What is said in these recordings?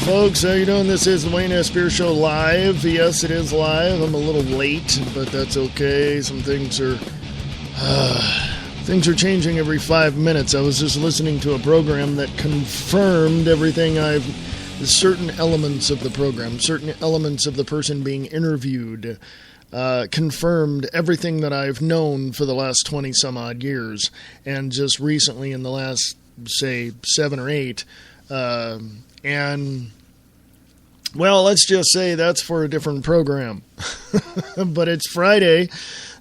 folks. How you doing? This is the Wayne S. Beer Show live. Yes, it is live. I'm a little late, but that's okay. Some things are changing every 5 minutes. I was just listening to a program that confirmed everything certain elements of the program, certain elements of the person being interviewed, confirmed everything that I've known for the last 20 some odd years, and just recently in the last, say, 7 or 8. And, well, let's just say that's for a different program. But it's Friday,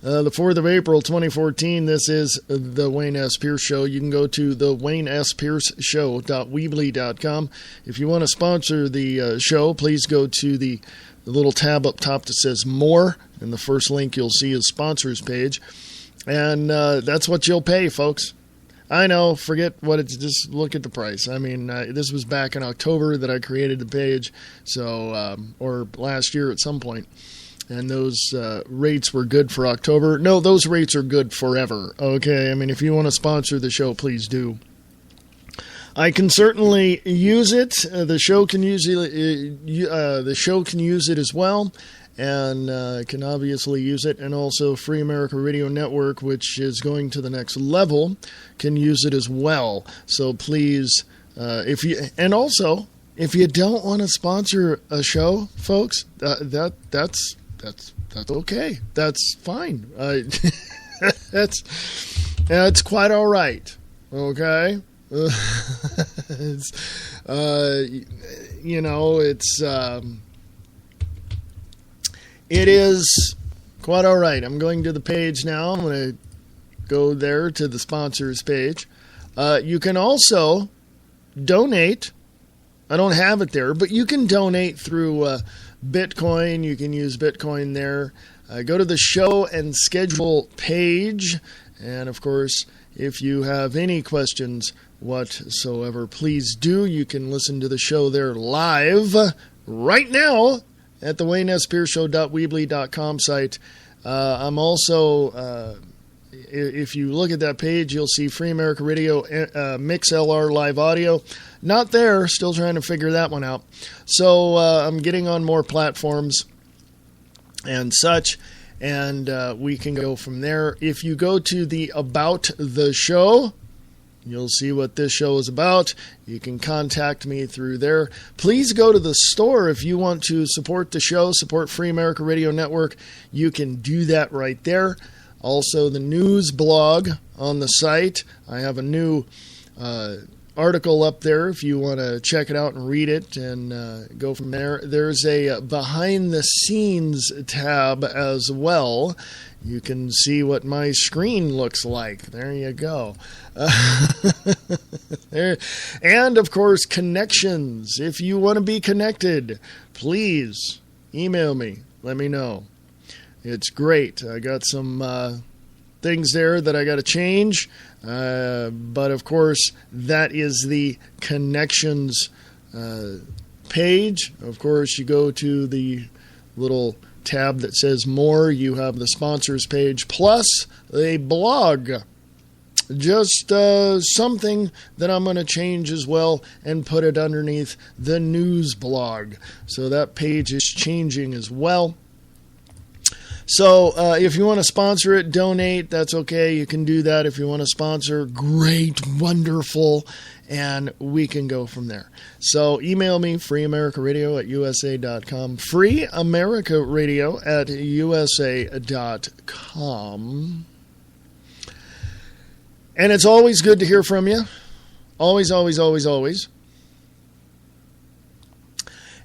the 4th of April, 2014. This is the Wayne S. Pierce Show. You can go to the WayneSPierceShow.weebly.com. If you want to sponsor the show, please go to the little tab up top that says More, and the first link you'll see is Sponsors page. And that's what you'll pay, folks. I know, forget what it's, just look at the price. I mean, this was back in October that I created the page, so or last year at some point, and those rates were good for October. No, those rates are good forever, okay? I mean, if you want to sponsor the show, please do. I can certainly use it. The show can use it as well, and can obviously use it. And also Free America Radio Network, which is going to the next level, can use it as well. So please, if you don't want to sponsor a show, folks, that's okay. That's fine. That's quite all right. Okay. It is quite all right. I'm going to the page now. I'm going to go there to the sponsors page. You can also donate. I don't have it there, but you can donate through Bitcoin. You can use Bitcoin there. Go to the show and schedule page. And, of course, if you have any questions whatsoever, please do. You can listen to the show there live right now at the WayneSPierceShow.weebly.com site. I'm also, if you look at that page, you'll see Free America Radio, MixLR Live Audio. Not there, still trying to figure that one out. So I'm getting on more platforms and such, and we can go from there. If you go to the About the Show, you'll see what this show is about. You can contact me through there. Please go to the store if you want to support the show, support Free America Radio Network. You can do that right there. Also, the news blog on the site. I have a new article up there if you want to check it out and read it and go from there. There's a behind the scenes tab as well. You can see what my screen looks like. There you go. And, of course, connections. If you want to be connected, please email me. Let me know. It's great. I got some things there that I got to change. But, of course, that is the connections page. Of course, you go to the little tab that says More. You have the sponsors page plus a blog. Just something that I'm going to change as well and put it underneath the news blog. So that page is changing as well. So if you want to sponsor it, donate, that's okay. You can do that. If you want to sponsor, great, wonderful, and we can go from there. So email me, freeamericaradio@usa.com, freeamericaradio@usa.com. And it's always good to hear from you. Always, always, always, always.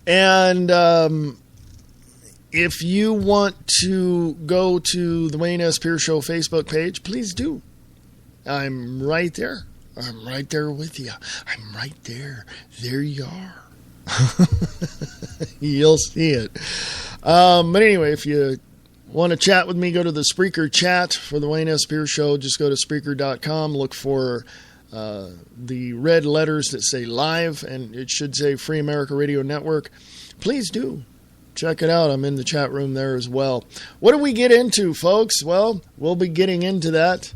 And if you want to go to the Wayne S. Pierce Show Facebook page, please do. I'm right there. I'm right there with you. I'm right there. There you are. You'll see it. But anyway, if you want to chat with me, go to the Spreaker chat for the Wayne S. Pierce Show. Just go to Spreaker.com, look for the red letters that say live, and it should say Free America Radio Network. Please do. Check it out. I'm in the chat room there as well. What do we get into, folks? Well, we'll be getting into that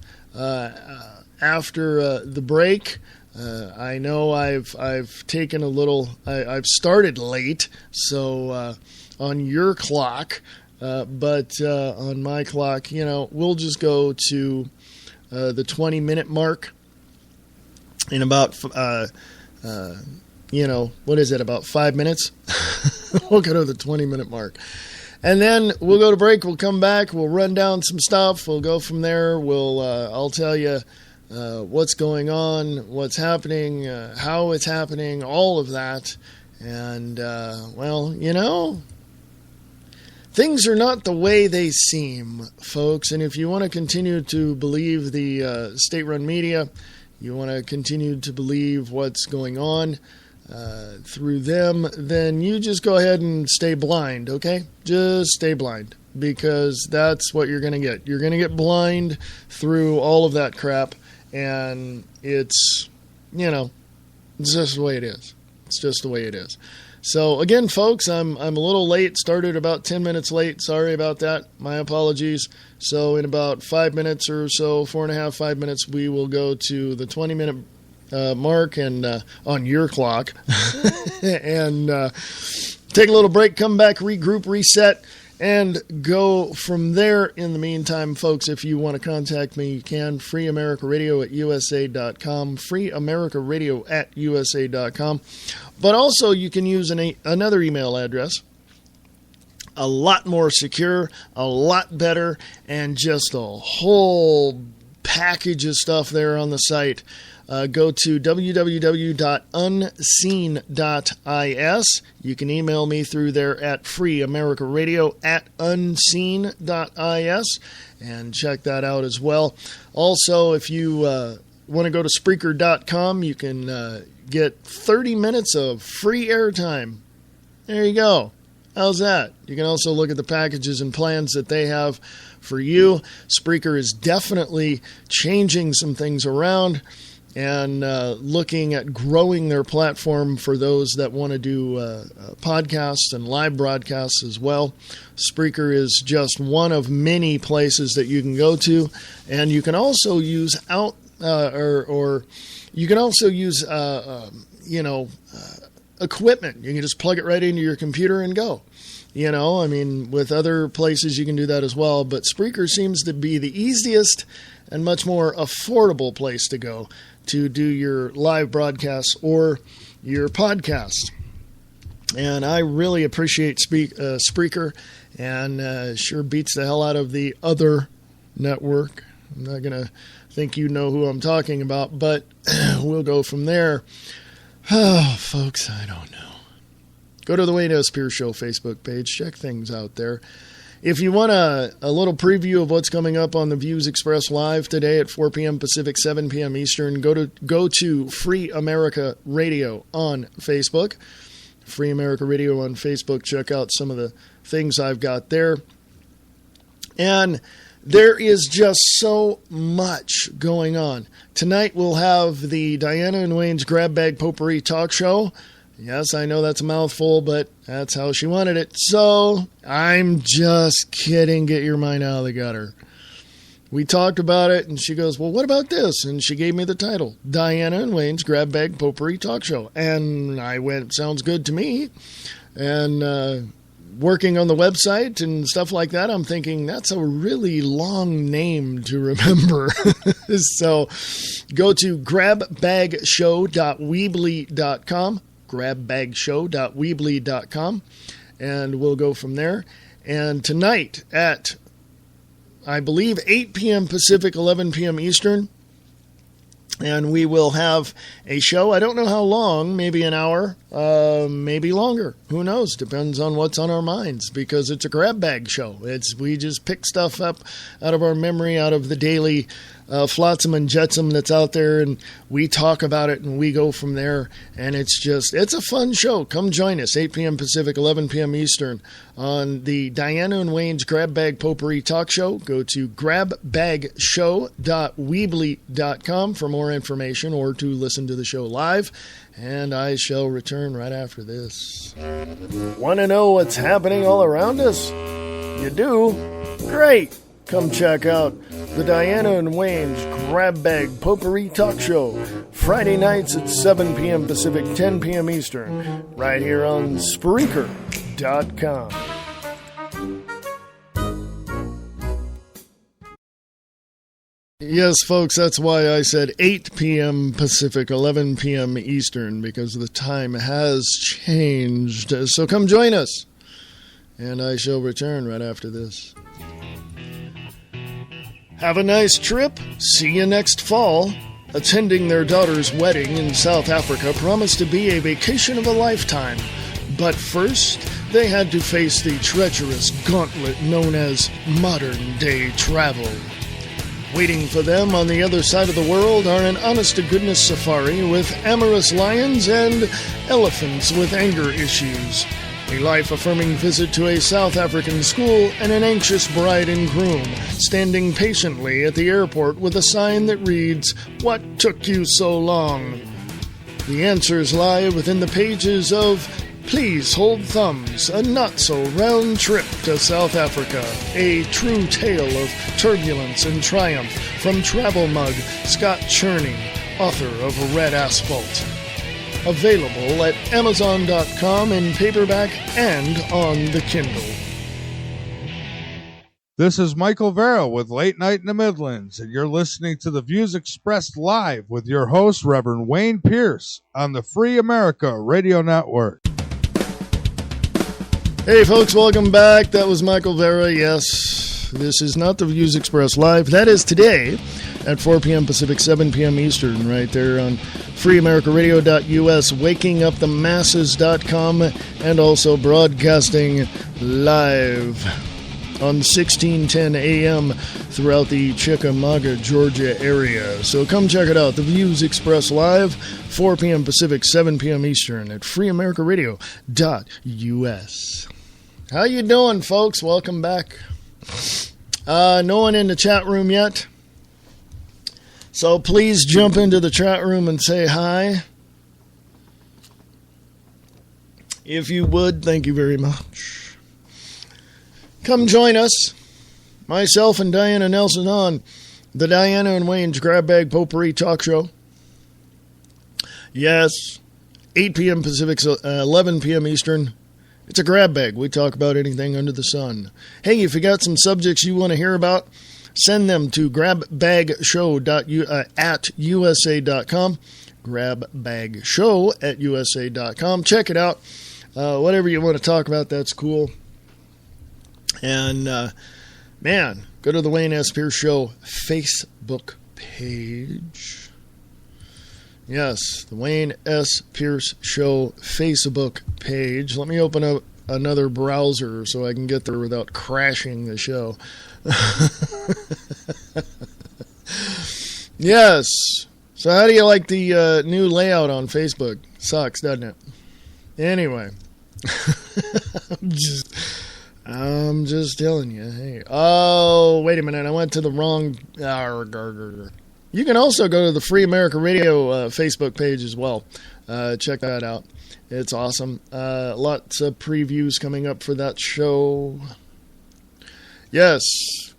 after the break. I know I've taken a little. I've started late, so on your clock, but on my clock, we'll just go to the 20-minute mark in about what is it? About 5 minutes. We'll go to the 20-minute mark. And then we'll go to break. We'll come back. We'll run down some stuff. We'll go from there. I'll tell you what's going on, what's happening, how it's happening, all of that. And, things are not the way they seem, folks. And if you want to continue to believe the state-run media, you want to continue to believe what's going on through them, then you just go ahead and stay blind, okay? Just stay blind, because that's what you're going to get. You're going to get blind through all of that crap, and it's just the way it is. It's just the way it is. So, again, folks, I'm a little late. Started about 10 minutes late. Sorry about that. My apologies. So, in about 5 minutes or so, 4.5, 5 minutes, we will go to the 20-minute mark and on your clock and take a little break, come back, regroup, reset, and go from there. In the meantime, folks, if you want to contact me, you can. freeamericaradio@usa.com, freeamericaradio@usa.com. But also you can use another email address, a lot more secure, a lot better, and just a whole package of stuff there on the site. Go to www.unseen.is. You can email me through there at freeamericaradio@unseen.is and check that out as well. Also, if you want to go to Spreaker.com, you can get 30 minutes of free airtime. There you go. How's that? You can also look at the packages and plans that they have for you. Spreaker is definitely changing some things around and looking at growing their platform for those that want to do podcasts and live broadcasts as well. Spreaker is just one of many places that you can go to, and you can also use equipment. You can just plug it right into your computer and go. With other places you can do that as well, but Spreaker seems to be the easiest and much more affordable place to go to do your live broadcasts or your podcast. And I really appreciate Spreaker, and sure beats the hell out of the other network. I'm not going to think you know who I'm talking about, but we'll go from there. Oh, folks, I don't know. Go to the Wayne S. Pierce Show Facebook page. Check things out there. If you want a little preview of what's coming up on the Views Express Live today at 4 p.m. Pacific, 7 p.m. Eastern, go to Free America Radio on Facebook. Free America Radio on Facebook. Check out some of the things I've got there. And there is just so much going on. Tonight we'll have the Diana and Wayne's Grab Bag Potpourri Talk Show. Yes, I know that's a mouthful, but that's how she wanted it. So, I'm just kidding. Get your mind out of the gutter. We talked about it, and she goes, well, what about this? And she gave me the title, Diana and Wayne's Grab Bag Potpourri Talk Show. And I went, sounds good to me. And working on the website and stuff like that, I'm thinking that's a really long name to remember. So, go to grabbagshow.weebly.com. grabbagshow.weebly.com, and we'll go from there. And tonight at, I believe, 8 p.m. Pacific, 11 p.m. Eastern, and we will have a show. I don't know how long, maybe an hour, maybe longer. Who knows? Depends on what's on our minds, because it's a grab bag show. We just pick stuff up out of our memory, out of the daily flotsam and jetsam that's out there, and we talk about it, and we go from there, and it's a fun show. Come join us, 8 p.m. Pacific, 11 p.m. Eastern, on the Diana and Wayne's Grab Bag Potpourri Talk Show. Go to grabbagshow.weebly.com for more information or to listen to the show live, and I shall return right after this. Want to know what's happening all around us? You do? Great! Come check out the Diana and Wayne's Grab Bag Potpourri Talk Show, Friday nights at 7 p.m. Pacific, 10 p.m. Eastern, right here on Spreaker.com. Yes, folks, that's why I said 8 p.m. Pacific, 11 p.m. Eastern, because the time has changed. So come join us, and I shall return right after this. Have a nice trip. See you next fall. Attending their daughter's wedding in South Africa promised to be a vacation of a lifetime. But first, they had to face the treacherous gauntlet known as modern-day travel. Waiting for them on the other side of the world are an honest-to-goodness safari with amorous lions and elephants with anger issues, a life-affirming visit to a South African school, and an anxious bride and groom standing patiently at the airport with a sign that reads, "What took you so long?" The answers lie within the pages of Please Hold Thumbs, a not-so-round trip to South Africa, a true tale of turbulence and triumph from travel mug Scott Cherney, author of Red Asphalt. Available at Amazon.com in paperback and on the Kindle. This is Michael Vera with Late Night in the Midlands, and you're listening to the views expressed live with your host, Reverend Wayne Pierce, on the Free America Radio Network. Hey folks, welcome back. That was Michael Vera. Yes, this is not the Views Expressed live. That is today at 4 p.m. Pacific, 7 p.m. Eastern, right there on freeamericaradio.us, wakingupthemasses.com, and also broadcasting live on 1610 a.m. throughout the Chickamauga, Georgia area. So come check it out. The Views Express live, 4 p.m. Pacific, 7 p.m. Eastern at freeamericaradio.us. How you doing, folks? Welcome back. No one in the chat room yet. So please jump into the chat room and say hi. If you would, thank you very much. Come join us, myself and Diana Nelson, on the Diana and Wayne's Grab Bag Potpourri Talk Show. Yes, 8 p.m. Pacific, 11 p.m. Eastern. It's a grab bag. We talk about anything under the sun. Hey, if you got some subjects you want to hear about, send them to grabbagshow@usa.com. Grabbagshow@usa.com. Check it out. Whatever you want to talk about, that's cool. And, man, go to the Wayne S. Pierce Show Facebook page. Yes, the Wayne S. Pierce Show Facebook page. Let me open up another browser so I can get there without crashing the show. Yes. So how do you like the new layout on Facebook? Sucks, doesn't it? Anyway. I'm just telling you. Hey. Oh, wait a minute. I went to the wrong... You can also go to the Free America Radio Facebook page as well. Check that out. It's awesome. Lots of previews coming up for that show. Yes,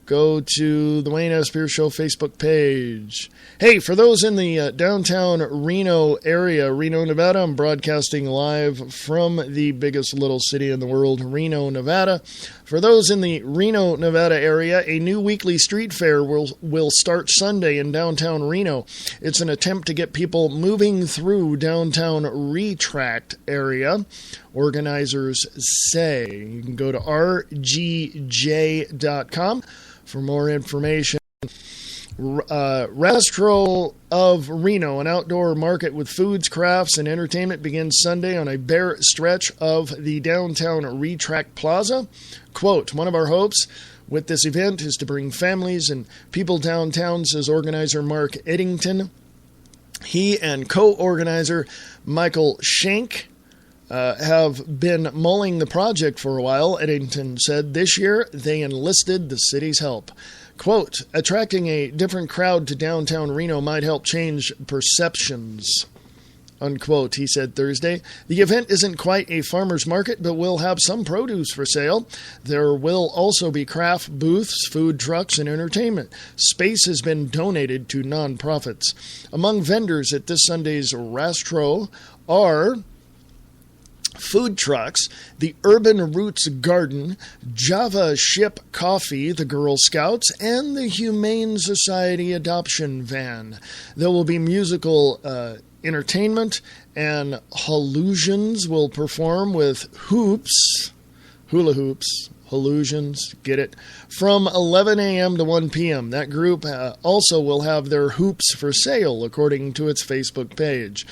go to the Wayne S. Pierce Show Facebook page. Hey, for those in the downtown Reno area, Reno, Nevada, I'm broadcasting live from the biggest little city in the world, Reno, Nevada. For those in the Reno, Nevada area, a new weekly street fair will start Sunday in downtown Reno. It's an attempt to get people moving through downtown Retract area, organizers say. You can go to rgj.com for more information. Rastro of Reno, an outdoor market with foods, crafts, and entertainment, begins Sunday on a bare stretch of the downtown Retract Plaza. Quote, one of our hopes with this event is to bring families and people downtown, says organizer Mark Eddington. He and co-organizer Michael Schenk have been mulling the project for a while, Eddington said. This year, they enlisted the city's help. Quote, attracting a different crowd to downtown Reno might help change perceptions. unquote, he said Thursday. The event isn't quite a farmer's market, but will have some produce for sale. There will also be craft booths, food trucks, and entertainment. Space has been donated to nonprofits. Among vendors at this Sunday's Rastro are food trucks, the Urban Roots Garden, Java Ship Coffee, the Girl Scouts, and the Humane Society Adoption Van. There will be musical entertainment, and Hallusions will perform with hula hoops, Hallusions, get it, from 11 a.m. to 1 p.m. That group also will have their hoops for sale, according to its Facebook page.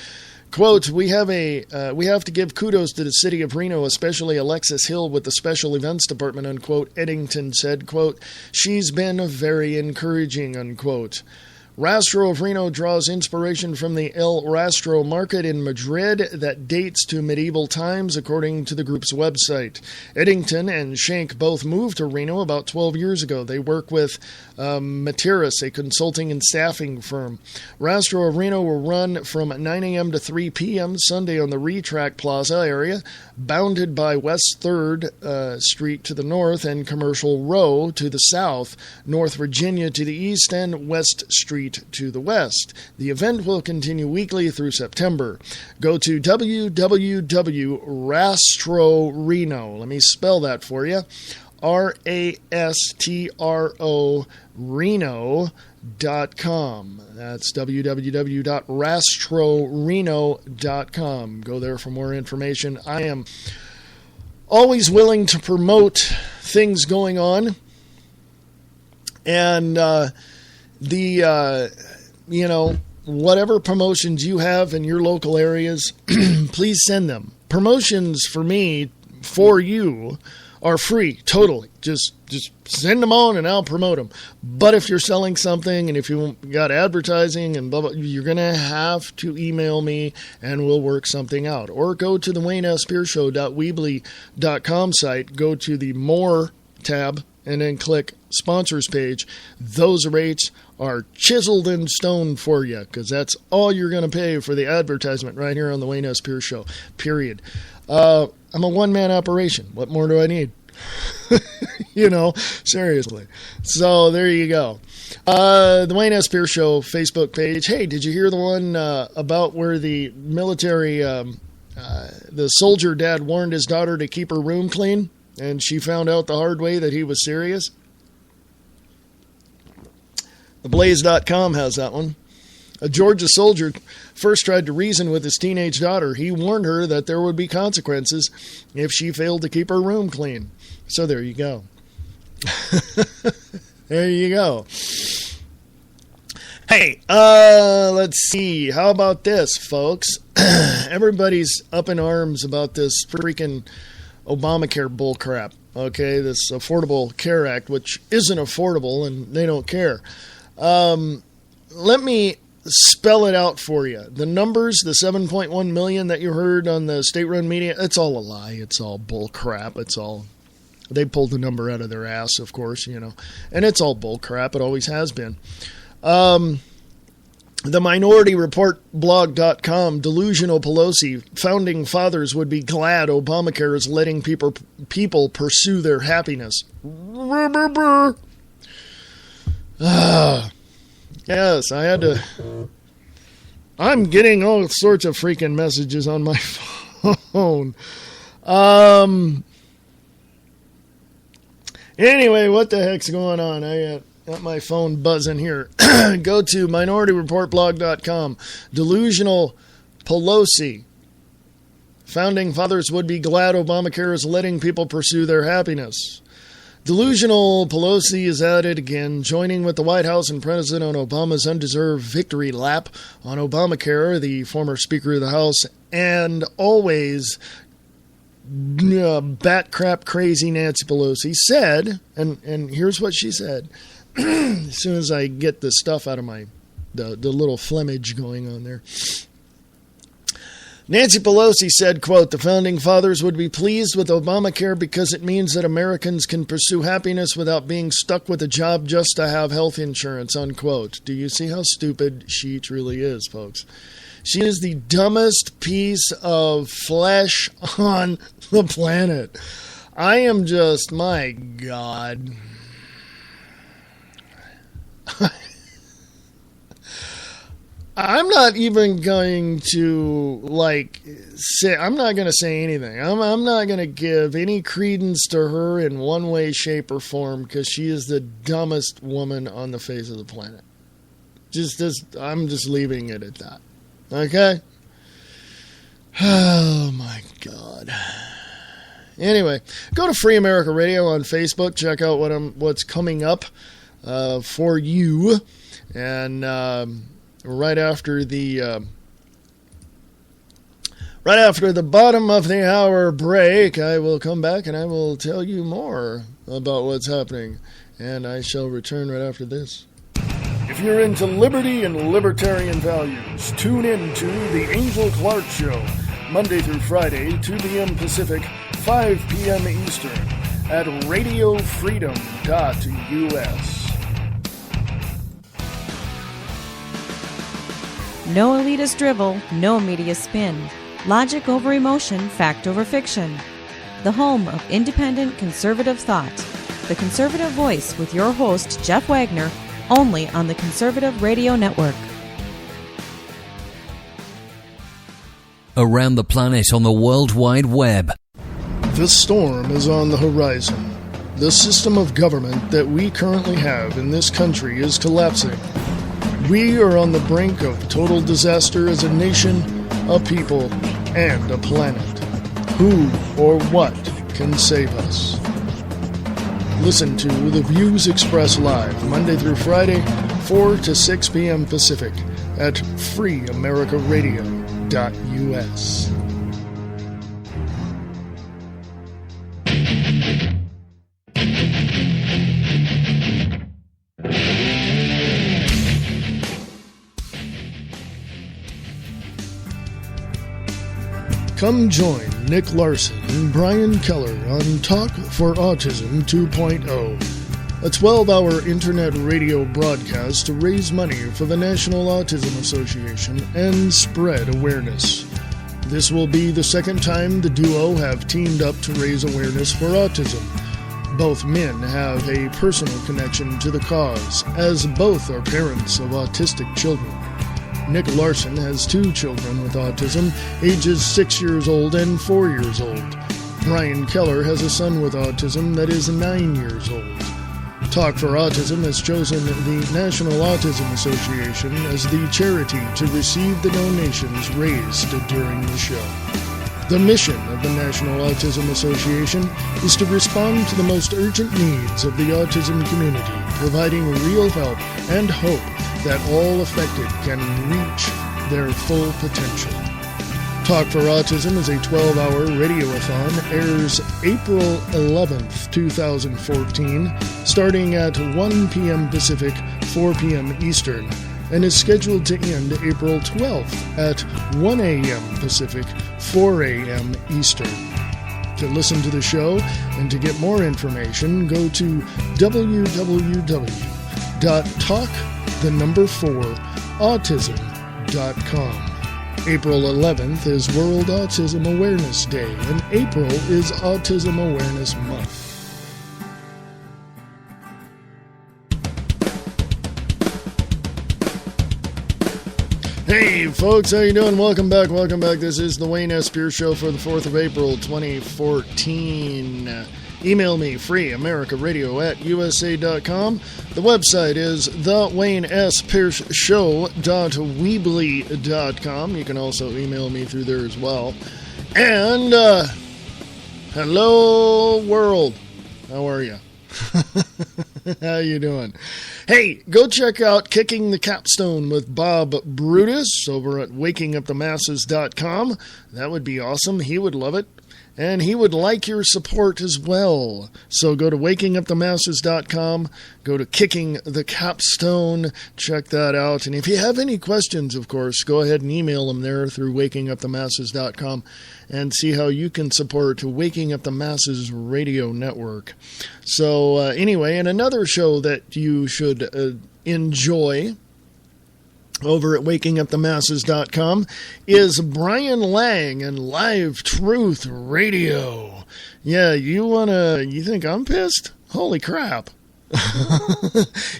Quote, we have to give kudos to the city of Reno, especially Alexis Hill with the special events department, unquote, Eddington said, quote, she's been very encouraging, unquote. Rastro of Reno draws inspiration from the El Rastro market in Madrid that dates to medieval times, according to the group's website. Eddington and Shank both moved to Reno about 12 years ago. They work with Materis, a consulting and staffing firm. Rastro of Reno will run from 9 a.m. to 3 p.m. Sunday on the Retrack Plaza area, bounded by West 3rd Street to the north and Commercial Row to the south, North Virginia to the east, and West Street to the west. The event will continue weekly through September. Go to www.rastroreno. Let me spell that for you. RASTRO Reno.com. That's www.rastroreno.com. Go there for more information. I am always willing to promote things going on. And whatever promotions you have in your local areas, please send them. Promotions for me, for you, are free, totally. Just send them on and I'll promote them. But if you're selling something and if you got advertising and blah, blah, you're going to have to email me and we'll work something out. Or go to the WayneSpearshow.weebly.com site, go to the More tab, and then click Sponsors page. Those rates are chiseled in stone for you because that's all you're going to pay for the advertisement right here on the Wayne S. Pierce Show, period. I'm a one-man operation. What more do I need? Seriously. So there you go. The Wayne S. Pierce Show Facebook page. Hey, did you hear the one about where the military, the soldier dad warned his daughter to keep her room clean? And she found out the hard way that he was serious. TheBlaze.com has that one. A Georgia soldier first tried to reason with his teenage daughter. He warned her that there would be consequences if she failed to keep her room clean. So there you go. There you go. Hey, let's see. How about this, folks? Everybody's up in arms about this freaking Obamacare bullcrap, okay? This Affordable Care Act, which isn't affordable, and they don't care. Let me spell it out for you. The numbers, the 7.1 million that you heard on the state-run media, it's all a lie. It's all bullcrap. It's all... They pulled the number out of their ass, of course, and it's all bullcrap. It always has been. The Minority Report blog.com, delusional Pelosi, founding fathers would be glad Obamacare is letting people pursue their happiness. Yes, I had to. I'm getting all sorts of freaking messages on my phone. Anyway, what the heck's going on? I got my phone buzzing here. Go to minorityreportblog.com. Delusional Pelosi. Founding fathers would be glad Obamacare is letting people pursue their happiness. Delusional Pelosi is at it again, joining with the White House and President Obama's undeserved victory lap on Obamacare, the former Speaker of the House, and always bat crap crazy Nancy Pelosi said, and here's what she said, as soon as I get the stuff out of the little flemage going on there. Nancy Pelosi said, quote, the founding fathers would be pleased with Obamacare because it means that Americans can pursue happiness without being stuck with a job just to have health insurance, unquote. Do you see how stupid she truly is, folks? She is the dumbest piece of flesh on the planet. I am just, my God. I'm not even going to, say, I'm not going to say anything. I'm not going to give any credence to her in one way, shape, or form, because she is the dumbest woman on the face of the planet. I'm just leaving it at that. Okay? Oh, my God. Anyway, go to Free America Radio on Facebook. Check out what's coming up for you. And right after the bottom of the hour break, I will come back and I will tell you more about what's happening. And I shall return right after this. If you're into liberty and libertarian values, tune in to The Angel Clark Show, Monday through Friday, 2 p.m. Pacific, 5 p.m. Eastern, at radiofreedom.us. No elitist drivel, no media spin. Logic over emotion, fact over fiction. The home of independent conservative thought. The Conservative Voice with your host, Jeff Wagner, only on the Conservative Radio Network. Around the planet on the World Wide Web. The storm is on the horizon. The system of government that we currently have in this country is collapsing. We are on the brink of total disaster as a nation, a people, and a planet. Who or what can save us? Listen to The Views Expressed live, Monday through Friday, 4 to 6 p.m. Pacific, at freeamericaradio.us. Come join Nick Larson and Brian Keller on Talk for Autism 2.0, a 12-hour internet radio broadcast to raise money for the National Autism Association and spread awareness. This will be the second time the duo have teamed up to raise awareness for autism. Both men have a personal connection to the cause, as both are parents of autistic children. Nick Larson has 2 children with autism, ages 6 years old and 4 years old. Brian Keller has a son with autism that is 9 years old. Talk for Autism has chosen the National Autism Association as the charity to receive the donations raised during the show. The mission of the National Autism Association is to respond to the most urgent needs of the autism community, providing real help and hope that all affected can reach their full potential. Talk for Autism is a 12-hour radiothon, airs April 11th, 2014, starting at 1 p.m. Pacific, 4 p.m. Eastern, and is scheduled to end April 12th at 1 a.m. Pacific, 4 a.m. Eastern. To listen to the show and to get more information, go to www.talk4autism.com. April 11th is World Autism Awareness Day, and April is Autism Awareness Month. Hey folks, how you doing? Welcome back. This is the Wayne S. Pierce Show for the 4th of April, 2014. Email me, freeamericaradio@usa.com. The website is thewaynespearceshow.weebly.com. You can also email me through there as well. And, hello world. How are you? How you doing? Hey, go check out Kicking the Capstone with Bob Brutus over at wakingupthemasses.com. That would be awesome. He would love it. And he would like your support as well. So go to wakingupthemasses.com, go to Kicking the Capstone, check that out. And if you have any questions, of course, go ahead and email them there through wakingupthemasses.com and see how you can support Waking Up the Masses Radio Network. So anyway, and another show that you should enjoy over at wakingupthemasses.com is Brian Lang and Live Truth Radio. Yeah, you think I'm pissed? Holy crap.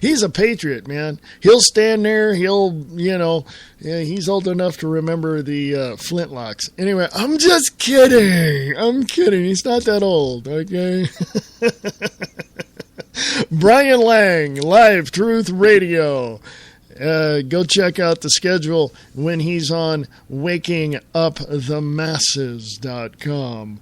He's a patriot, man. He'll stand there. He's old enough to remember the flintlocks. Anyway, I'm just kidding. I'm kidding. He's not that old, okay? Brian Lang, Live Truth Radio. Go check out the schedule when he's on wakingupthemasses.com.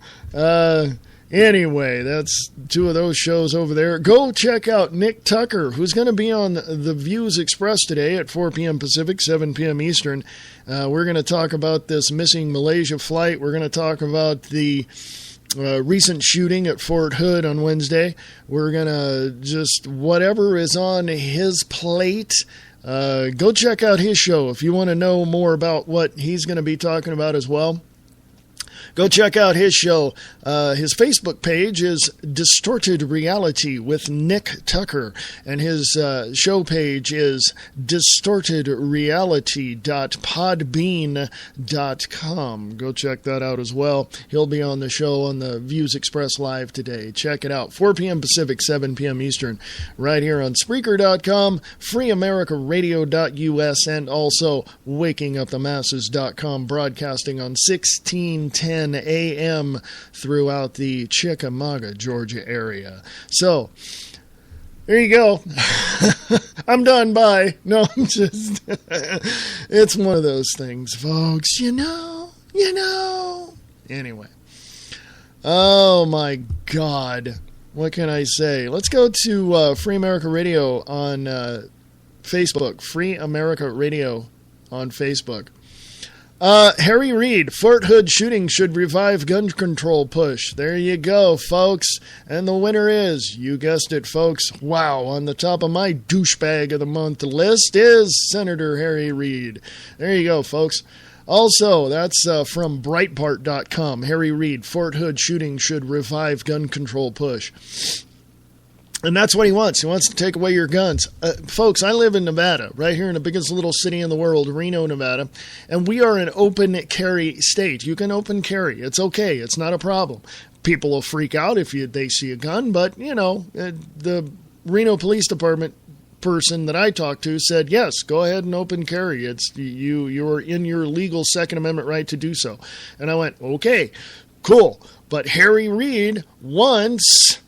Anyway, that's two of those shows over there. Go check out Nick Tucker, who's going to be on The Views Express today at 4 p.m. Pacific, 7 p.m. Eastern. We're going to talk about this missing Malaysia flight. We're going to talk about the recent shooting at Fort Hood on Wednesday. We're going to just whatever is on his plate. Go check out his show if you want to know more about what he's going to be talking about as well. Go check out his show. His Facebook page is Distorted Reality with Nick Tucker, and his show page is distortedreality.podbean.com. Go check that out as well. He'll be on the show on the Views Express Live today. Check it out. 4 p.m. Pacific, 7 p.m. Eastern, right here on Spreaker.com, freeamericaradio.us, and also wakingupthemasses.com, broadcasting on 1610 a.m. throughout the Chickamauga, Georgia area. So, there you go. I'm done. Bye. No, I'm just... it's one of those things, folks. You know. Anyway. Oh, my God. What can I say? Let's go to Free America Radio on Facebook. Free America Radio on Facebook. Harry Reid, Fort Hood shooting should revive gun control push. There you go, folks. And the winner is, you guessed it, folks. Wow, on the top of my douchebag of the month list is Senator Harry Reid. There you go, folks. Also, that's from Breitbart.com. Harry Reid, Fort Hood shooting should revive gun control push. And that's what he wants. He wants to take away your guns. Folks, I live in Nevada, right here in the biggest little city in the world, Reno, Nevada. And we are an open carry state. You can open carry. It's okay. It's not a problem. People will freak out if they see a gun. But, the Reno Police Department person that I talked to said, yes, go ahead and open carry. It's you are in your legal Second Amendment right to do so. And I went, okay, cool. But Harry Reid wants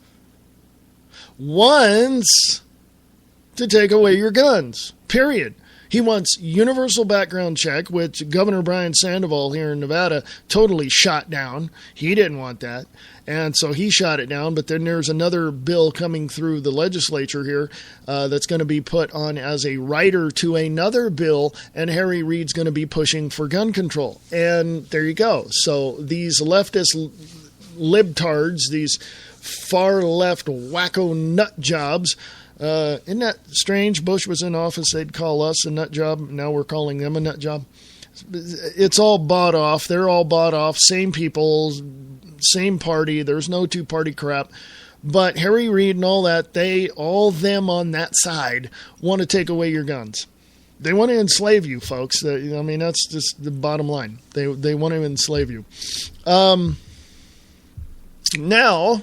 to take away your guns, period. He wants universal background check, which Governor Brian Sandoval here in Nevada totally shot down. He didn't want that, and so he shot it down. But then there's another bill coming through the legislature here that's going to be put on as a rider to another bill, and Harry Reid's going to be pushing for gun control. And there you go. So these leftist libtards, these far-left wacko nut jobs. Isn't that strange? Bush was in office, they'd call us a nut job. Now we're calling them a nut job. It's all bought off. They're all bought off. Same people, same party. There's no two-party crap. But Harry Reid and all that, all them on that side want to take away your guns. They want to enslave you, folks. That's just the bottom line. They want to enslave you. Now...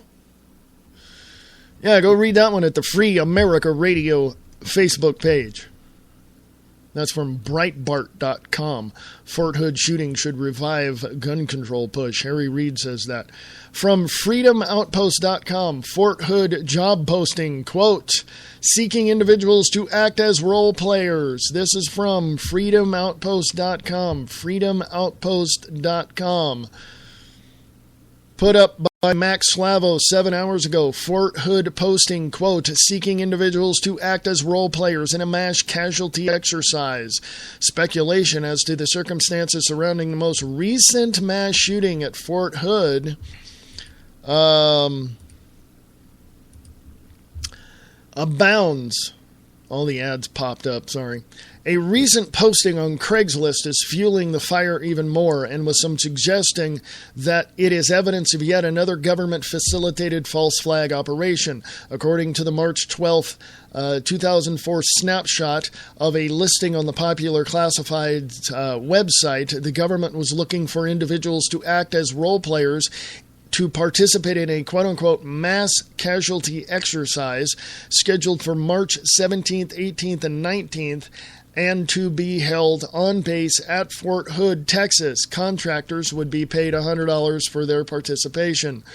yeah, go read that one at the Free America Radio Facebook page. That's from Breitbart.com. Fort Hood shooting should revive gun control push. Harry Reid says that. From FreedomOutpost.com. Fort Hood job posting, quote, seeking individuals to act as role players. This is from FreedomOutpost.com. FreedomOutpost.com. Put up by Max Slavo 7 hours ago. Fort Hood posting, quote, seeking individuals to act as role players in a mass casualty exercise. Speculation as to the circumstances surrounding the most recent mass shooting at Fort Hood abounds. All the ads popped up, sorry. A recent posting on Craigslist is fueling the fire even more, and with some suggesting that it is evidence of yet another government-facilitated false flag operation. According to the March 12th, 2004 snapshot of a listing on the popular classified website, the government was looking for individuals to act as role players to participate in a quote-unquote mass casualty exercise scheduled for March 17th, 18th, and 19th, and to be held on base at Fort Hood, Texas. Contractors would be paid $100 for their participation.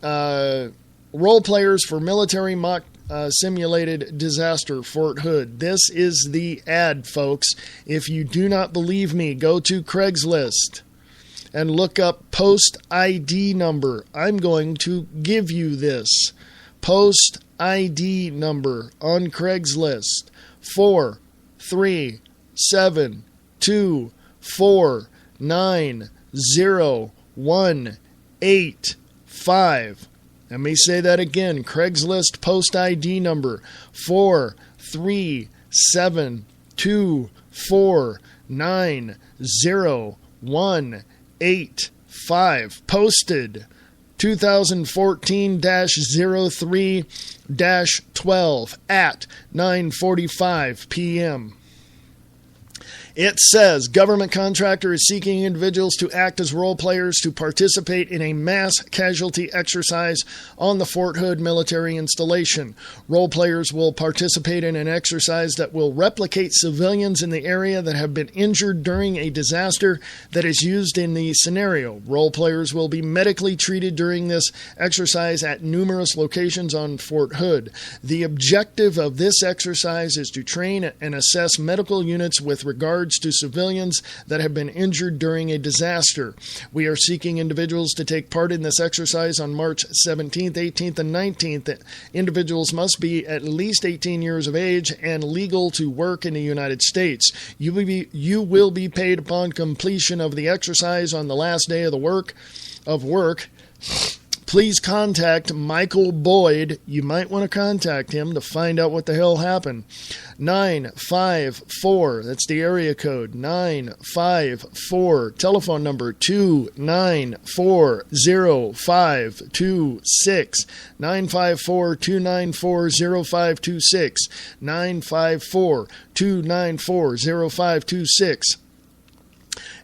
Role players for military mock simulated disaster, Fort Hood. This is the ad, folks. If you do not believe me, go to Craigslist and look up post ID number. I'm going to give you this. Post ID number on Craigslist. 43724901885. Let me say that again. Craigslist post ID number 43724901885. Posted 2014-03-12 at 9:45 p.m. It says, government contractor is seeking individuals to act as role players to participate in a mass casualty exercise on the Fort Hood military installation. Role players will participate in an exercise that will replicate civilians in the area that have been injured during a disaster that is used in the scenario. Role players will be medically treated during this exercise at numerous locations on Fort Hood. The objective of this exercise is to train and assess medical units with regard to civilians that have been injured during a disaster. We are seeking individuals to take part in this exercise on March 17th, 18th, and 19th. Individuals must be at least 18 years of age and legal to work in the United States. You will be paid upon completion of the exercise on the last day of work. Please contact Michael Boyd. You might want to contact him to find out what the hell happened. 954, that's the area code, 954, telephone number 2940526, 954-294-0526, 954-294-0526.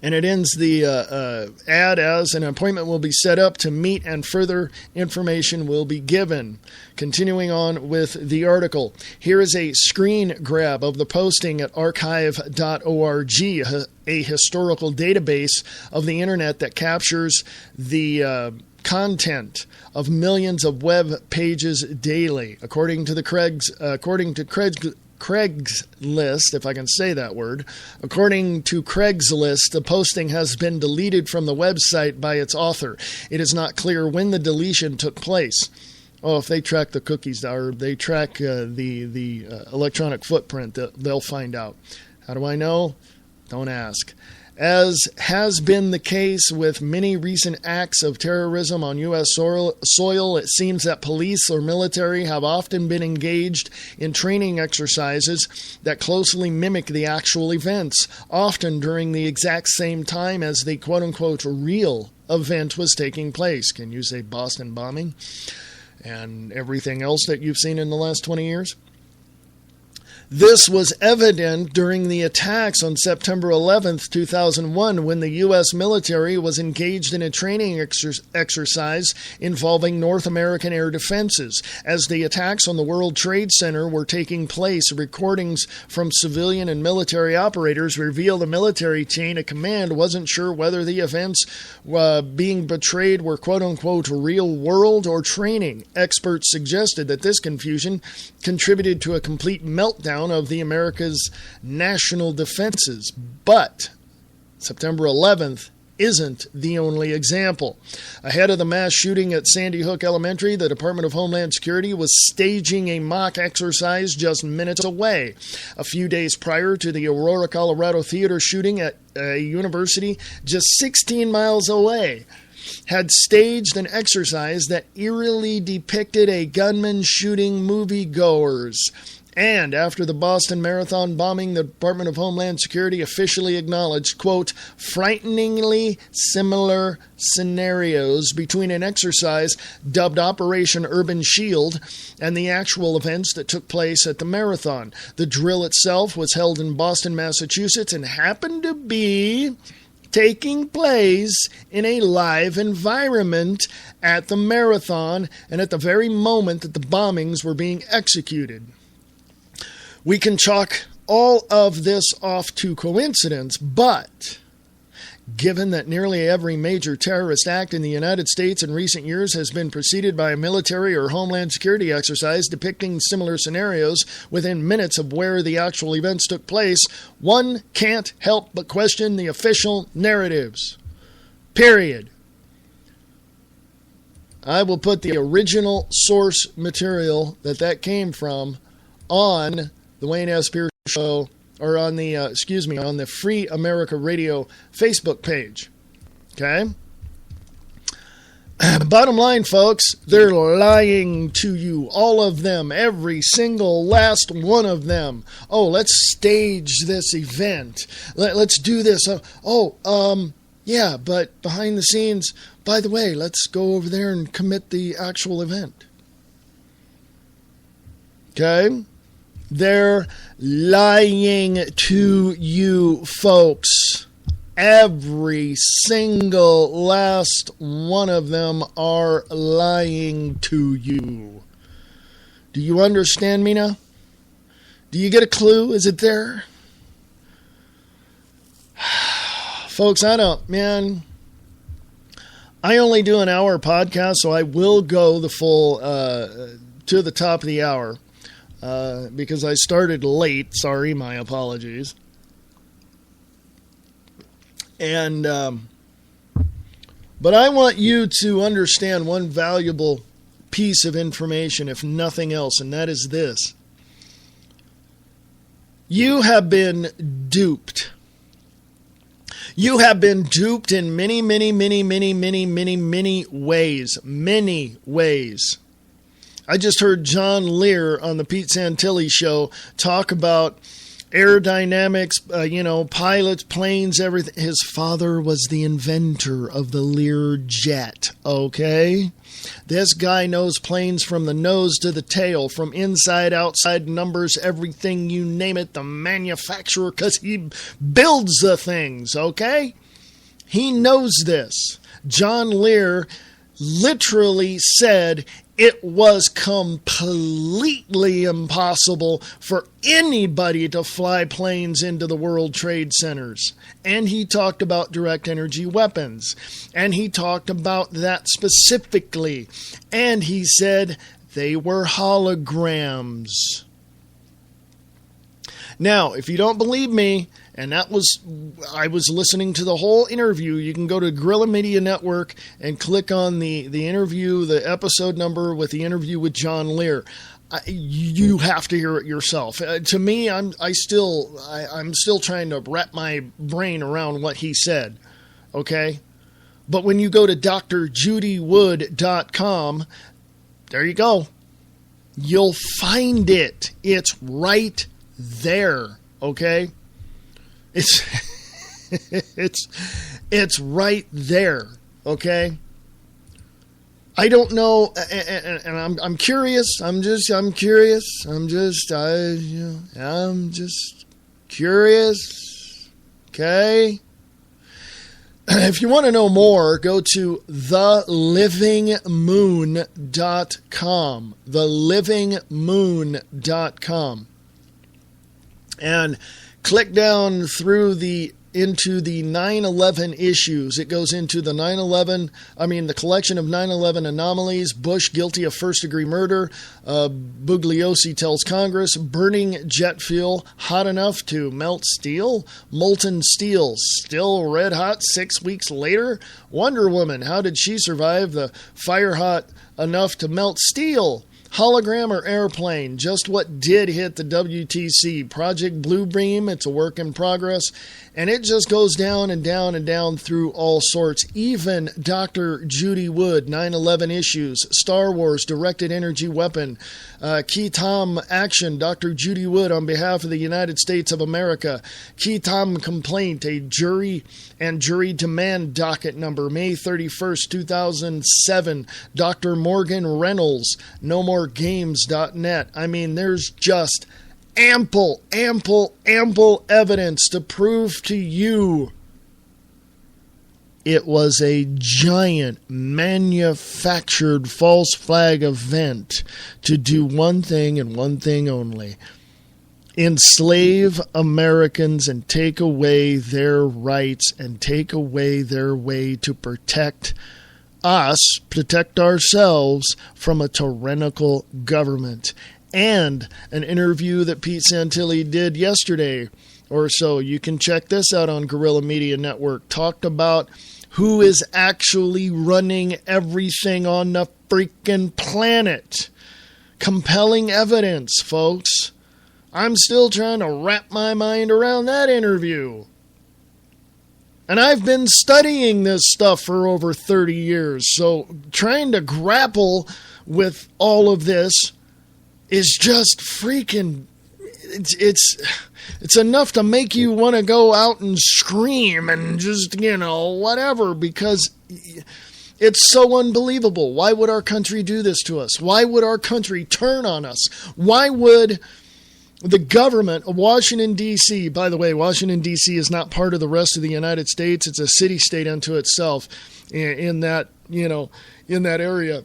And it ends the ad as an appointment will be set up to meet and further information will be given. Continuing on with the article, here is a screen grab of the posting at archive.org, a historical database of the internet that captures the content of millions of web pages daily. According to Craigslist, if I can say that word. According to Craigslist, the posting has been deleted from the website by its author. It is not clear when the deletion took place. Oh, if they track the cookies or they track the electronic footprint, they'll find out. How do I know? Don't ask. As has been the case with many recent acts of terrorism on U.S. soil, it seems that police or military have often been engaged in training exercises that closely mimic the actual events, often during the exact same time as the quote-unquote real event was taking place. Can you say Boston bombing and everything else that you've seen in the last 20 years? This was evident during the attacks on September 11th, 2001, when the U.S. military was engaged in a training exercise involving North American air defenses. As the attacks on the World Trade Center were taking place, recordings from civilian and military operators reveal the military chain of command wasn't sure whether the events being portrayed were quote-unquote real world or training. Experts suggested that this confusion contributed to a complete meltdown of the America's national defenses. But September 11th isn't the only example. Ahead of the mass shooting at Sandy Hook Elementary, the Department of Homeland Security was staging a mock exercise just minutes away. A few days prior to the Aurora, Colorado theater shooting at a university just 16 miles away, had staged an exercise that eerily depicted a gunman shooting moviegoers. And after the Boston Marathon bombing, the Department of Homeland Security officially acknowledged, quote, frighteningly similar scenarios between an exercise dubbed Operation Urban Shield and the actual events that took place at the marathon. The drill itself was held in Boston, Massachusetts, and happened to be taking place in a live environment at the marathon and at the very moment that the bombings were being executed. We can chalk all of this off to coincidence, but given that nearly every major terrorist act in the United States in recent years has been preceded by a military or homeland security exercise depicting similar scenarios within minutes of where the actual events took place, one can't help but question the official narratives. Period. I will put the original source material that came from on the Wayne S. Pierce Show, or on the, on the Free America Radio Facebook page. Okay? Bottom line, folks, they're lying to you. All of them. Every single last one of them. Oh, let's stage this event. Let's do this. Yeah, but behind the scenes, by the way, let's go over there and commit the actual event. Okay? They're lying to you, folks. Every single last one of them are lying to you. Do you understand me now? Do you get a clue? Is it there? Folks, I only do an hour podcast, so I will go the full to the top of the hour. Because I started late. Sorry, my apologies. And, but I want you to understand one valuable piece of information, if nothing else, and that is this. You have been duped. You have been duped in many, many, many, many, many, many, many ways. Many ways. I just heard John Lear on the Pete Santilli show talk about aerodynamics, pilots, planes, everything. His father was the inventor of the Lear jet, okay? This guy knows planes from the nose to the tail, from inside, outside, numbers, everything, you name it, the manufacturer, because he builds the things, okay? He knows this. John Lear literally said it was completely impossible for anybody to fly planes into the World Trade Centers. And he talked about direct energy weapons. And he talked about that specifically. And he said they were holograms. Now, if you don't believe me, and I was listening to the whole interview. You can go to Guerrilla Media Network and click on the interview, the episode number with the interview with John Lear. You have to hear it yourself. To me, I'm still trying to wrap my brain around what he said. Okay? But when you go to drjudywood.com, there you go. You'll find it. It's right there. Okay? It's right there, okay? I don't know, and I'm curious. I'm just curious. Okay. If you want to know more, go to thelivingmoon.com. thelivingmoon.com. And click down through into the 9/11 issues. It goes into the the collection of 9/11 anomalies, Bush guilty of first-degree murder, Bugliosi tells Congress, burning jet fuel hot enough to melt steel, molten steel still red hot 6 weeks later, Wonder Woman, how did she survive the fire hot enough to melt steel? Hologram or airplane, just what did hit the WTC. Project Bluebeam, it's a work in progress, and it just goes down and down and down through all sorts. Even Dr. Judy Wood, 9/11 issues, Star Wars, directed energy weapon, Key Tom action, Dr. Judy Wood on behalf of the United States of America. Key Tom complaint, a jury and jury demand docket number, May 31st, 2007. Dr. Morgan Reynolds, NoMoreGames.net. I mean, there's just ample evidence to prove to you it was a giant manufactured false flag event to do one thing and one thing only: enslave Americans and take away their rights and take away their way to protect us, protect ourselves from a tyrannical government. And an interview that Pete Santilli did yesterday or so, you can check this out on Guerrilla Media Network, talked about who is actually running everything on the freaking planet. Compelling evidence, folks. I'm still trying to wrap my mind around that interview. And I've been studying this stuff for over 30 years, so trying to grapple with all of this is just freaking... It's enough to make you want to go out and scream and just, whatever, because it's so unbelievable. Why would our country do this to us? Why would our country turn on us? Why would the government of Washington, D.C., by the way, Washington, D.C. is not part of the rest of the United States. It's a city-state unto itself in that area.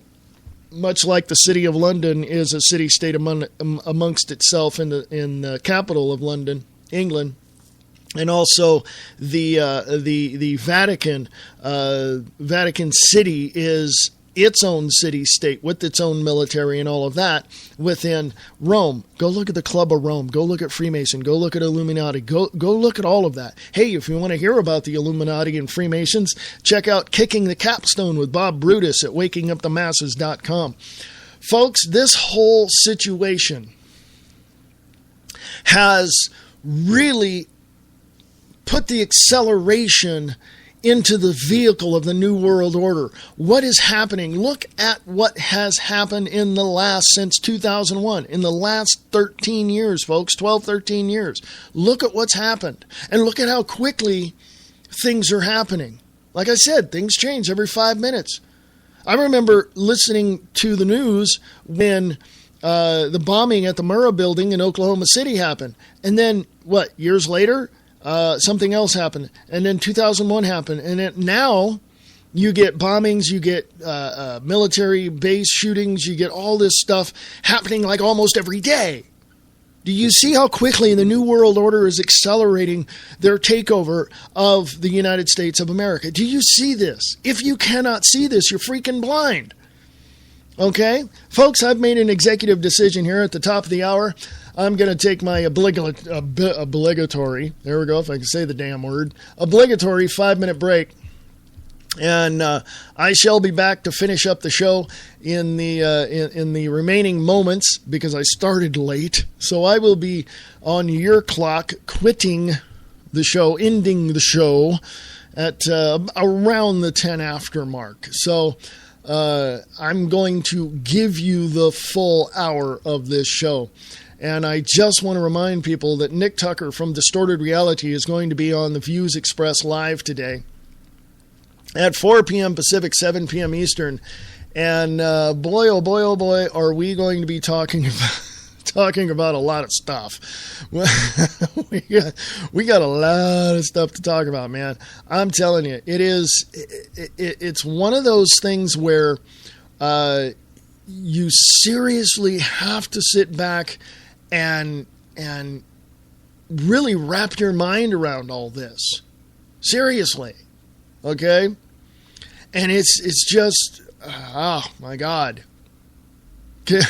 Much like the city of London is a city-state amongst itself in the capital of London, England, and also the Vatican. Vatican City is its own city-state with its own military and all of that within Rome. Go look at the Club of Rome. Go look at Freemason. Go look at Illuminati. Go look at all of that. Hey, if you want to hear about the Illuminati and Freemasons, check out Kicking the Capstone with Bob Brutus at wakingupthemasses.com. Folks, this whole situation has really put the acceleration into the vehicle of the New World Order. What is happening? Look at what has happened since 2001. In the last 13 years, folks, 12, 13 years. Look at what's happened. And look at how quickly things are happening. Like I said, things change every 5 minutes. I remember listening to the news when the bombing at the Murrah building in Oklahoma City happened. And then, years later, something else happened, and then 2001 happened, and then now you get bombings, you get military base shootings, you get all this stuff happening like almost every day. Do you see how quickly the New World Order is accelerating their takeover of the United States of America? Do you see this? If you cannot see this, you're freaking blind. Okay? Folks, I've made an executive decision here at the top of the hour. I'm going to take my obligatory, there we go, if I can say the damn word, obligatory 5-minute break. And I shall be back to finish up the show in the remaining moments because I started late. So I will be on your clock quitting the show, ending the show at around the 10 after mark. So I'm going to give you the full hour of this show. And I just want to remind people that Nick Tucker from Distorted Reality is going to be on the Views Express live today at 4 p.m. Pacific, 7 p.m. Eastern. And boy, oh boy, are we going to be talking about a lot of stuff. we got a lot of stuff to talk about, man. I'm telling you, it's one of those things where you seriously have to sit back and really wrap your mind around all this. Seriously. Okay? And it's just, oh my God. Can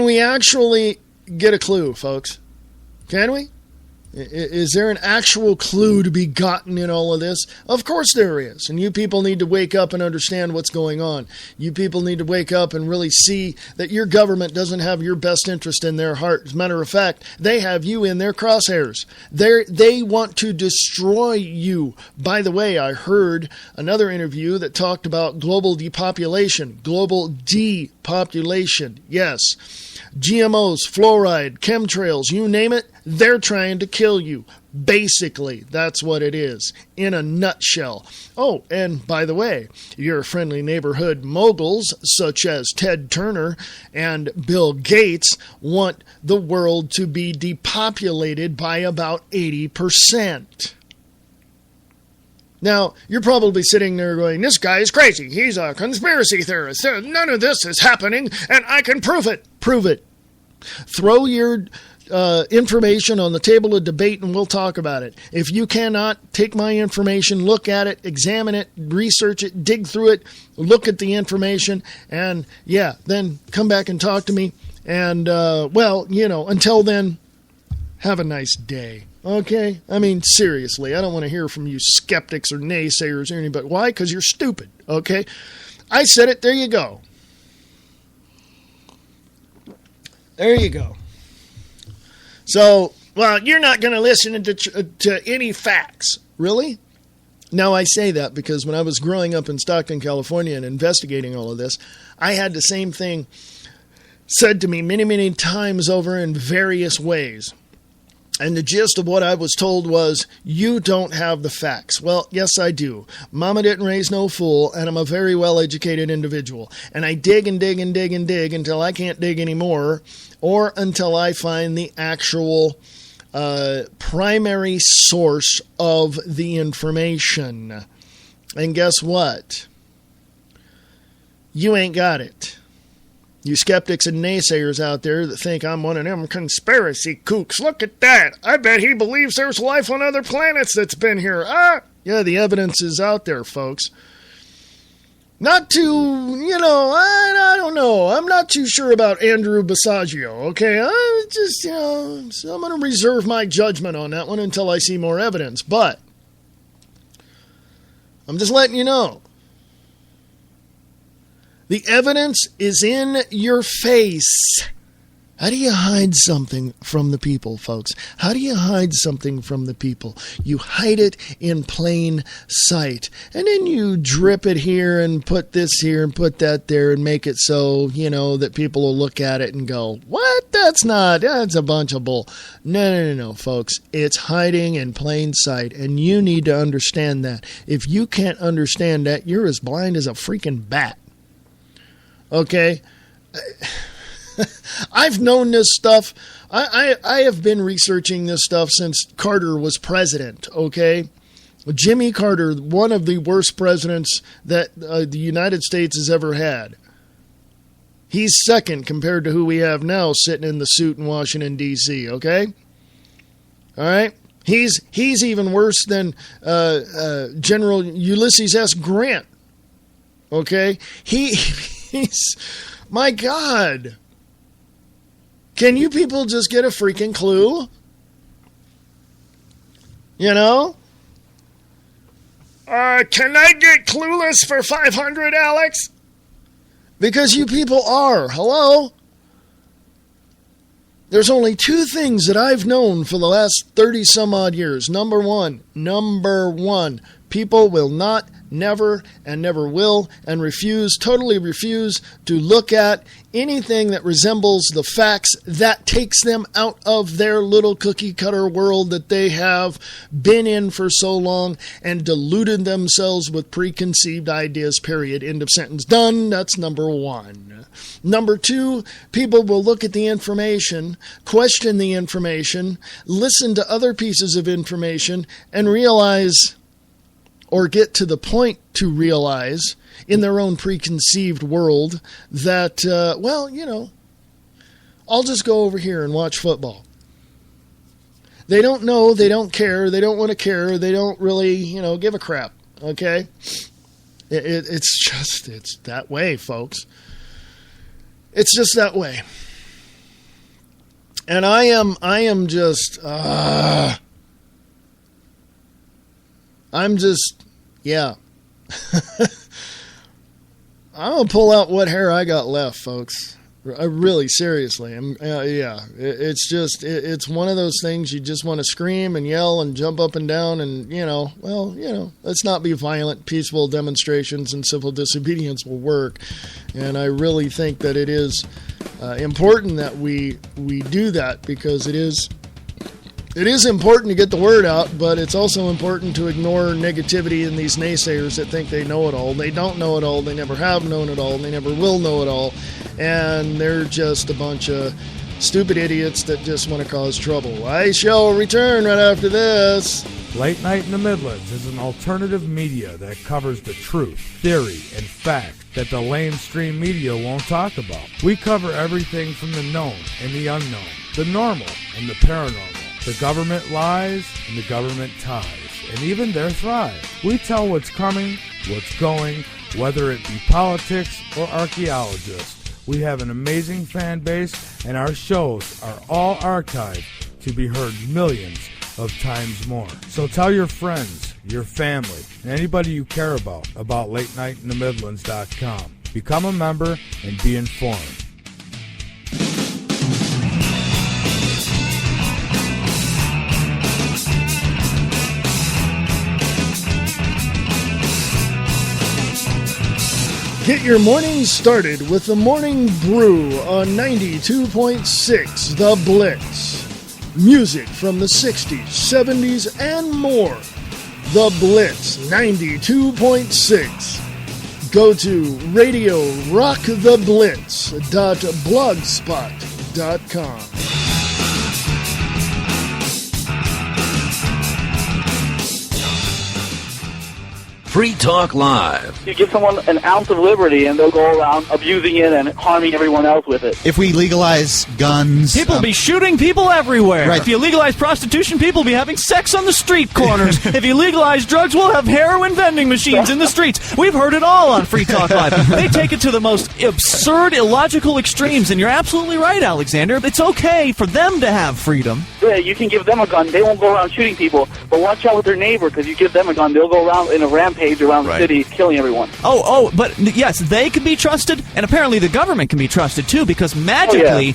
we actually get a clue, folks? Can we? Is there an actual clue to be gotten in all of this? Of course there is. And you people need to wake up and understand what's going on. You people need to wake up and really see that your government doesn't have your best interest in their heart. As a matter of fact, they have you in their crosshairs. They want to destroy you. By the way, I heard another interview that talked about global depopulation. Global depopulation. Yes. GMOs, fluoride, chemtrails, you name it, they're trying to kill you. Basically, that's what it is, in a nutshell. Oh, and by the way, your friendly neighborhood moguls, such as Ted Turner and Bill Gates, want the world to be depopulated by about 80%. Now, you're probably sitting there going, this guy is crazy. He's a conspiracy theorist. None of this is happening, and I can prove it. Prove it. Throw your information on the table of debate, and we'll talk about it. If you cannot, take my information, look at it, examine it, research it, dig through it, look at the information, and, then come back and talk to me. And, until then, have a nice day. Okay? I mean, seriously, I don't want to hear from you skeptics or naysayers or anybody. Why? Because you're stupid. Okay? I said it. There you go. There you go. So, you're not going to listen to any facts. Really? Now, I say that because when I was growing up in Stockton, California and investigating all of this, I had the same thing said to me many, many times over in various ways. And the gist of what I was told was, you don't have the facts. Well, yes, I do. Mama didn't raise no fool, and I'm a very well-educated individual. And I dig and dig and dig and dig until I can't dig anymore, or until I find the actual primary source of the information. And guess what? You ain't got it. You skeptics and naysayers out there that think I'm one of them conspiracy kooks. Look at that. I bet he believes there's life on other planets that's been here. Yeah, the evidence is out there, folks. Not too, I don't know. I'm not too sure about Andrew Basiago, okay? I'm going to reserve my judgment on that one until I see more evidence. But I'm just letting you know. The evidence is in your face. How do you hide something from the people, folks? How do you hide something from the people? You hide it in plain sight. And then you drip it here and put this here and put that there and make it so, that people will look at it and go, what? That's a bunch of bull. No, folks. It's hiding in plain sight, and you need to understand that. If you can't understand that, you're as blind as a freaking bat. Okay, I've known this stuff. I have been researching this stuff since Carter was president, okay? Jimmy Carter, one of the worst presidents that the United States has ever had. He's second compared to who we have now sitting in the suit in Washington, D.C., okay? All right? He's even worse than General Ulysses S. Grant, okay? My God. Can you people just get a freaking clue? Can I get clueless for 500, Alex? Because you people are. Hello? There's only two things that I've known for the last 30 some odd years. Number one, people will not, never, and never will, and totally refuse to look at anything that resembles the facts that takes them out of their little cookie-cutter world that they have been in for so long and deluded themselves with preconceived ideas, period. End of sentence. Done. That's number one. Number two, people will look at the information, question the information, listen to other pieces of information, and realize, or get to the point to realize in their own preconceived world that, I'll just go over here and watch football. They don't know, they don't care, they don't want to care, they don't really, give a crap, okay? It's that way, folks. It's just that way. And I am just, I'm just, yeah. I'm going to pull out what hair I got left, folks. Really, seriously. It's just, it's one of those things you just want to scream and yell and jump up and down and, let's not be violent. Peaceful demonstrations and civil disobedience will work. And I really think that it is important that we do that, because it is important to get the word out, but it's also important to ignore negativity in these naysayers that think they know it all. They don't know it all. They never have known it all. And they never will know it all. And they're just a bunch of stupid idiots that just want to cause trouble. I shall return right after this. Late Night in the Midlands is an alternative media that covers the truth, theory, and fact that the mainstream media won't talk about. We cover everything from the known and the unknown, the normal and the paranormal, the government lies and the government ties, and even their thrive. We tell what's coming, what's going, whether it be politics or archaeologists. We have an amazing fan base, and our shows are all archived to be heard millions of times more. So tell your friends, your family, and anybody you care about LateNightInTheMidlands.com. Become a member and be informed. Get your morning started with the Morning Brew on 92.6 The Blitz. Music from the 60s, 70s, and more. The Blitz 92.6. Go to RadioRockTheBlitz.blogspot.com. Free Talk Live. You give someone an ounce of liberty and they'll go around abusing it and harming everyone else with it. If we legalize guns... People will be shooting people everywhere. Right. If you legalize prostitution, people will be having sex on the street corners. If you legalize drugs, we'll have heroin vending machines in the streets. We've heard it all on Free Talk Live. They take it to the most absurd, illogical extremes, and you're absolutely right, Alexander. It's okay for them to have freedom. Yeah, you can give them a gun. They won't go around shooting people. But watch out with their neighbor, because you give them a gun, they'll go around in a rampage around the city killing everyone. But yes, they can be trusted, and apparently the government can be trusted too, because magically,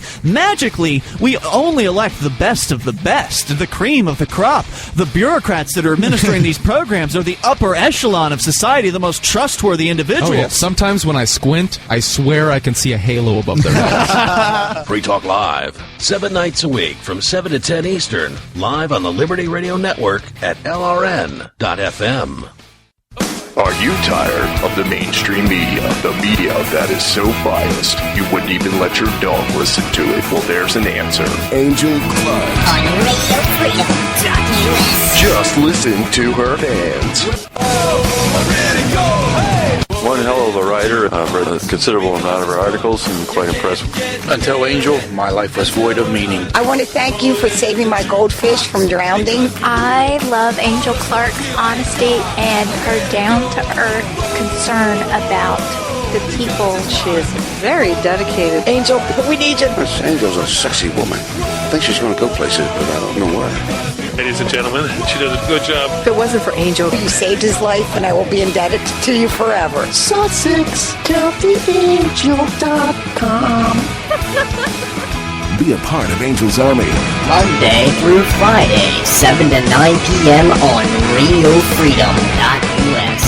we only elect the best of the best, the cream of the crop. The bureaucrats that are administering these programs are the upper echelon of society, the most trustworthy individuals. Oh, yeah. Sometimes when I squint, I swear I can see a halo above their heads. Free Talk Live, 7 nights a week from 7 to 10 Eastern, live on the Liberty Radio Network at LRN.FM. Are you tired of the mainstream media? The media that is so biased, you wouldn't even let your dog listen to it? Well, there's an answer. Angel Club. On RadioFreedom.us. Just listen to her fans. One hell of a writer. I've read a considerable amount of her articles and quite impressed. Until Angel, my life was void of meaning. I want to thank you for saving my goldfish from drowning. I love Angel Clark's honesty and her down-to-earth concern about the people. She is very dedicated. Angel, we need you. This Angel's a sexy woman. I think she's going to go places, but I don't know where. Ladies and gentlemen, she does a good job. If it wasn't for Angel, you saved his life, and I will be indebted to you forever. Sussex, CountyAngel.com. Be a part of Angel's Army. Monday through Friday, 7 to 9 p.m. on RadioFreedom.us.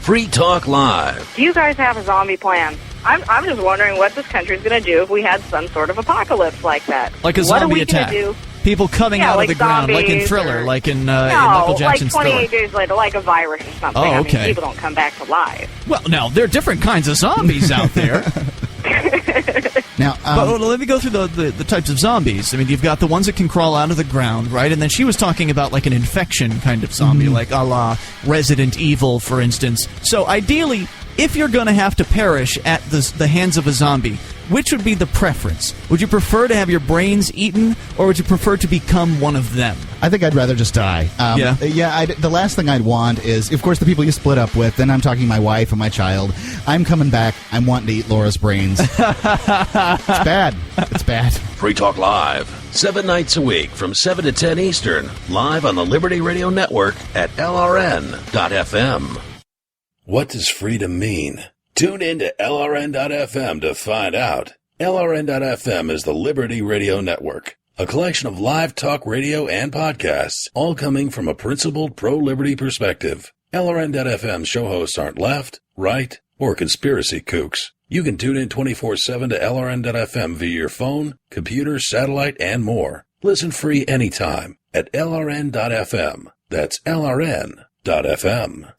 Free Talk Live. Do you guys have a zombie plan? I'm just wondering what this country's going to do if we had some sort of apocalypse like that. Like a zombie attack. Do? People coming out of the ground, like in Thriller, like in Michael Jackson's like 28 days later, like a virus or something. Oh, okay. I mean, people don't come back to life. Well, no, there are different kinds of zombies out there. Now, but let me go through the types of zombies. I mean, you've got the ones that can crawl out of the ground, right? And then she was talking about like an infection kind of zombie, like a la Resident Evil, for instance. So ideally, if you're going to have to perish at the hands of a zombie, which would be the preference? Would you prefer to have your brains eaten, or would you prefer to become one of them? I think I'd rather just die. The last thing I'd want is, of course, the people you split up with. Then I'm talking my wife and my child. I'm coming back. I'm wanting to eat Laura's brains. It's bad. It's bad. Free Talk Live, 7 nights a week from 7 to 10 Eastern, live on the Liberty Radio Network at LRN.FM. What does freedom mean? Tune in to LRN.FM to find out. LRN.FM is the Liberty Radio Network, a collection of live talk radio and podcasts, all coming from a principled pro-liberty perspective. LRN.FM show hosts aren't left, right, or conspiracy kooks. You can tune in 24/7 to LRN.FM via your phone, computer, satellite, and more. Listen free anytime at LRN.FM. That's LRN.FM.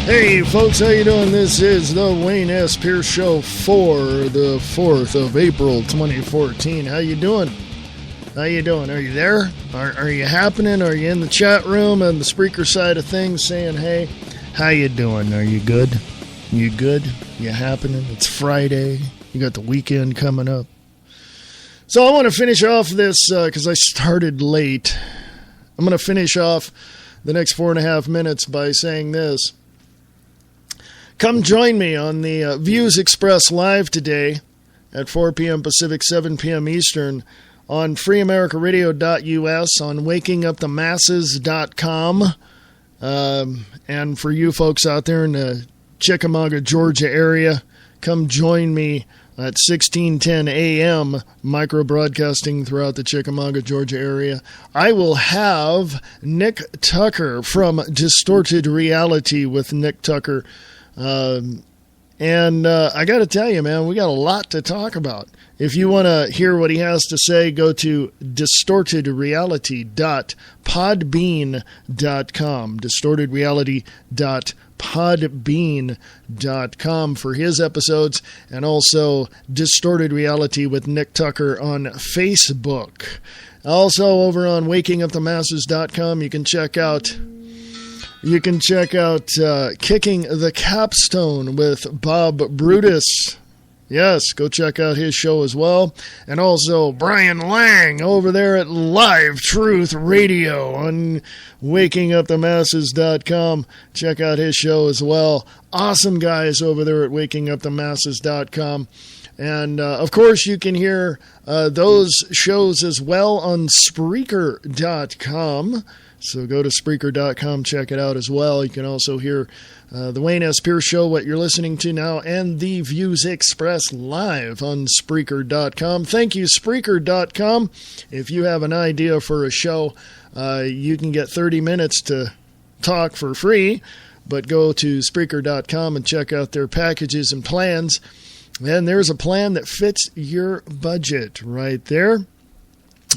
Hey folks, how you doing? This is the Wayne S. Pierce Show for the 4th of April 2014. How you doing? How you doing? Are you there? Are you happening? Are you in the chat room and the Spreaker side of things saying, hey, how you doing? Are you good? You good? You happening? It's Friday. You got the weekend coming up. So I want to finish off this because I started late. I'm going to finish off the next 4.5 minutes by saying this. Come join me on the Views Express Live today at 4 p.m. Pacific, 7 p.m. Eastern on freeamericaradio.us, on wakingupthemasses.com. And for you folks out there in the Chickamauga, Georgia area, come join me at 1610 a.m. micro-broadcasting throughout the Chickamauga, Georgia area. I will have Nick Tucker from Distorted Reality with Nick Tucker. And I got to tell you, man, we got a lot to talk about. If you want to hear what he has to say, go to distortedreality.podbean.com, distortedreality.podbean.com for his episodes, and also Distorted Reality with Nick Tucker on Facebook. Also, over on wakingupthemasses.com, you can check out Kicking the Capstone with Bob Brutus. Yes, go check out his show as well. And also Brian Lang over there at Live Truth Radio on wakingupthemasses.com. Check out his show as well. Awesome guys over there at wakingupthemasses.com. And, of course, you can hear those shows as well on Spreaker.com. So go to Spreaker.com, check it out as well. You can also hear the Wayne S. Pierce Show, what you're listening to now, and the Views Express live on Spreaker.com. Thank you, Spreaker.com. If you have an idea for a show, you can get 30 minutes to talk for free, but go to Spreaker.com and check out their packages and plans. And there's a plan that fits your budget right there.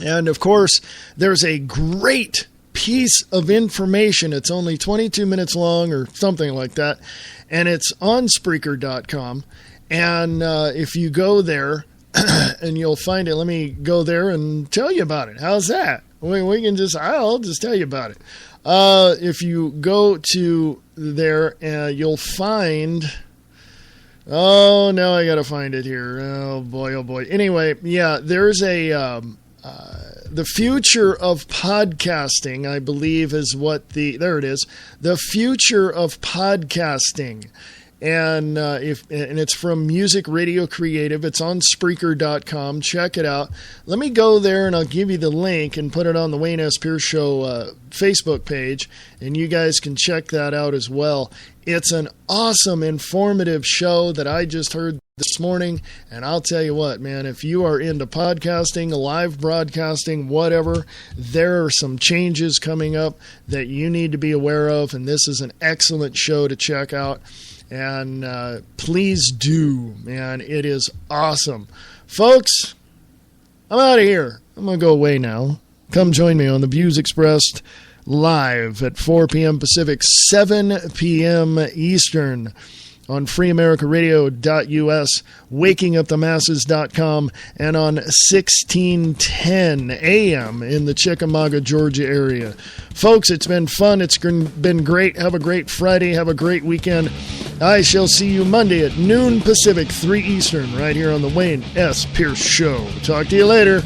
And, of course, there's a great piece of information. It's only 22 minutes long or something like that, and it's on Spreaker.com. And if you go there, and you'll find it, let me go there and tell you about it. How's that? I'll just tell you about it. If you go to there, you'll find... Oh, now I got to find it here. Oh, boy. Anyway, yeah, there's a... the future of podcasting, I believe, is what there it is. The future of podcasting. And and it's from Music Radio Creative. It's on Spreaker.com. Check it out. Let me go there and I'll give you the link and put it on the Wayne S. Pierce Show Facebook page. And you guys can check that out as well. It's an awesome, informative show that I just heard this morning, and I'll tell you what, man, if you are into podcasting, live broadcasting, whatever, there are some changes coming up that you need to be aware of, and this is an excellent show to check out. And please do, man. It is awesome. Folks, I'm out of here. I'm going to go away now. Come join me on the Views Expressed live at 4 p.m. Pacific, 7 p.m. Eastern on freeamericaradio.us, wakingupthemasses.com, and on 1610 a.m. in the Chickamauga, Georgia area. Folks, it's been fun. It's been great. Have a great Friday. Have a great weekend. I shall see you Monday at noon Pacific, 3 Eastern, right here on the Wayne S. Pierce Show. Talk to you later.